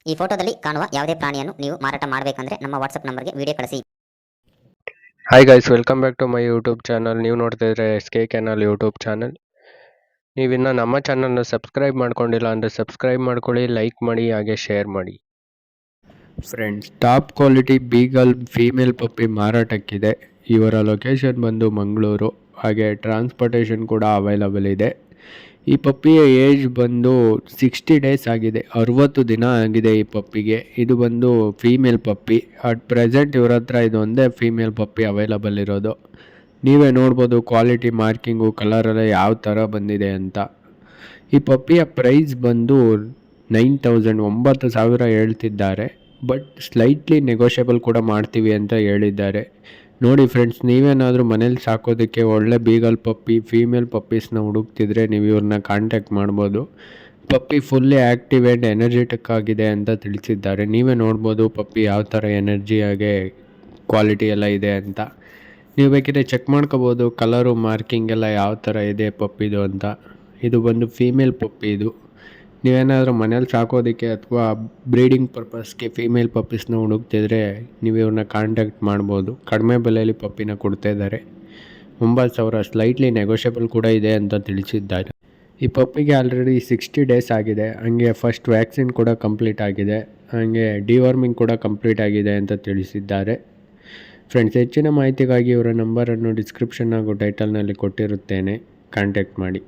ಈ ಫೋಟೋದಲ್ಲಿ ಕಾಣುವ ಯಾವುದೇ ಪ್ರಾಣಿಯನ್ನು ನೀವು ಮಾರಾಟ ಮಾಡಬೇಕಂದ್ರೆ ನಮ್ಮ ವಾಟ್ಸಪ್ ನಂಬರ್ಗೆ ವಿಡಿಯೋ ಕಳಿಸಿ. Hi guys, welcome back to my YouTube channel. ನೀವು ನೋಡ್ತಾ ಇದ್ರೆ SK ಕೆನಾಲ್ ಯೂಟ್ಯೂಬ್ ಚಾನಲ್. ನೀವಿನ್ನು ನಮ್ಮ ಚಾನಲ್ನ ಸಬ್ಸ್ಕ್ರೈಬ್ ಮಾಡ್ಕೊಂಡಿಲ್ಲ ಅಂದರೆ ಸಬ್ಸ್ಕ್ರೈಬ್ ಮಾಡ್ಕೊಳ್ಳಿ, ಲೈಕ್ ಮಾಡಿ, ಹಾಗೆ ಶೇರ್ ಮಾಡಿ. Friends, top quality beagle female puppy ಮಾರಾಟಕ್ಕಿದೆ. ಇವರ ಲೊಕೇಶನ್ ಬಂದು ಮಂಗಳೂರು, ಹಾಗೆ ಟ್ರಾನ್ಸ್ಪೋರ್ಟೇಷನ್ ಕೂಡ ಅವೈಲಬಲ್ ಇದೆ. ಈ ಪಪ್ಪಿಯ ಏಜ್ ಬಂದು 60 ಡೇಸ್ ಆಗಿದೆ, 60 ದಿನ ಆಗಿದೆ ಈ ಪಪ್ಪಿಗೆ. ಇದು ಬಂದು ಫೀಮೇಲ್ ಪಪ್ಪಿ. ಅಟ್ ಪ್ರೆಸೆಂಟ್ ಇವ್ರ ಹತ್ರ ಇದು ಒಂದೇ ಫೀಮೇಲ್ ಪಪ್ಪಿ ಅವೈಲಬಲ್ ಇರೋದು. ನೀವೇ ನೋಡ್ಬೋದು ಕ್ವಾಲಿಟಿ, ಮಾರ್ಕಿಂಗು, ಕಲರೆಲ್ಲ ಯಾವ ಥರ ಬಂದಿದೆ ಅಂತ. ಈ ಪಪ್ಪಿಯ ಪ್ರೈಸ್ ಬಂದು 9,000 9,000 ಹೇಳ್ತಿದ್ದಾರೆ. ಬಟ್ ಸ್ಲೈಟ್ಲಿ ನೆಗೋಷಿಯಬಲ್ ಕೂಡ ಮಾಡ್ತೀವಿ ಅಂತ ಹೇಳಿದ್ದಾರೆ. ನೋಡಿ ಫ್ರೆಂಡ್ಸ್, ನೀವೇನಾದರೂ ಮನೇಲಿ ಸಾಕೋದಕ್ಕೆ ಒಳ್ಳೆ ಬೀಗಲ್ ಪಪ್ಪಿ, ಫೀಮೇಲ್ ಪಪ್ಪೀಸ್ನ ಹುಡುಕ್ತಿದ್ರೆ ನೀವು ಇವ್ರನ್ನ ಕಾಂಟ್ಯಾಕ್ಟ್ ಮಾಡ್ಬೋದು. ಪಪ್ಪಿ ಫುಲ್ಲಿ ಆ್ಯಕ್ಟಿವ್ ಆ್ಯಂಡ್ ಎನರ್ಜೆಟಿಕ್ ಆಗಿದೆ ಅಂತ ತಿಳಿಸಿದ್ದಾರೆ. ನೀವೇ ನೋಡ್ಬೋದು ಪಪ್ಪಿ ಯಾವ ಥರ ಎನರ್ಜಿಯಾಗೆ ಕ್ವಾಲಿಟಿ ಎಲ್ಲ ಇದೆ ಅಂತ. ನೀವು ಬೇಕಿದ್ರೆ ಚೆಕ್ ಮಾಡ್ಕೋಬೋದು ಕಲರು, ಮಾರ್ಕಿಂಗ್ ಎಲ್ಲ ಯಾವ ಥರ ಇದೆ ಪಪ್ಪಿದು ಅಂತ. ಇದು ಬಂದು ಫೀಮೇಲ್ ಪಪ್ಪಿ. ಇದು ನೀವೇನಾದರೂ ಮನೇಲಿ ಸಾಕೋದಕ್ಕೆ ಅಥವಾ ಬ್ರೀಡಿಂಗ್ ಪರ್ಪಸ್ಗೆ ಫೀಮೇಲ್ ಪಪ್ಪೀಸ್ನ ಹುಡುಕ್ತಿದ್ರೆ ನೀವು ಇವ್ರನ್ನ ಕಾಂಟ್ಯಾಕ್ಟ್ ಮಾಡ್ಬೋದು. ಕಡಿಮೆ ಬೆಲೆಯಲ್ಲಿ ಪಪ್ಪಿನ ಕೊಡ್ತಾ ಇದ್ದಾರೆ. 9,000 ಸ್ಲೈಟ್ಲಿ ನೆಗೋಷಿಯಬಲ್ ಕೂಡ ಇದೆ ಅಂತ ತಿಳಿಸಿದ್ದಾರೆ. ಈ ಪಪ್ಪಿಗೆ ಆಲ್ರೆಡಿ 60 ಡೇಸ್ ಆಗಿದೆ. ಹಾಗೆ ಫಸ್ಟ್ ವ್ಯಾಕ್ಸಿನ್ ಕೂಡ ಕಂಪ್ಲೀಟ್ ಆಗಿದೆ, ಹಾಗೆ ಡಿವಾರ್ಮಿಂಗ್ ಕೂಡ ಕಂಪ್ಲೀಟ್ ಆಗಿದೆ ಅಂತ ತಿಳಿಸಿದ್ದಾರೆ. ಫ್ರೆಂಡ್ಸ್, ಹೆಚ್ಚಿನ ಮಾಹಿತಿಗಾಗಿ ಇವರ ನಂಬರನ್ನು ಡಿಸ್ಕ್ರಿಪ್ಷನ್ ಹಾಗೂ ಟೈಟಲ್ನಲ್ಲಿ ಕೊಟ್ಟಿರುತ್ತೇನೆ, ಕಾಂಟ್ಯಾಕ್ಟ್ ಮಾಡಿ.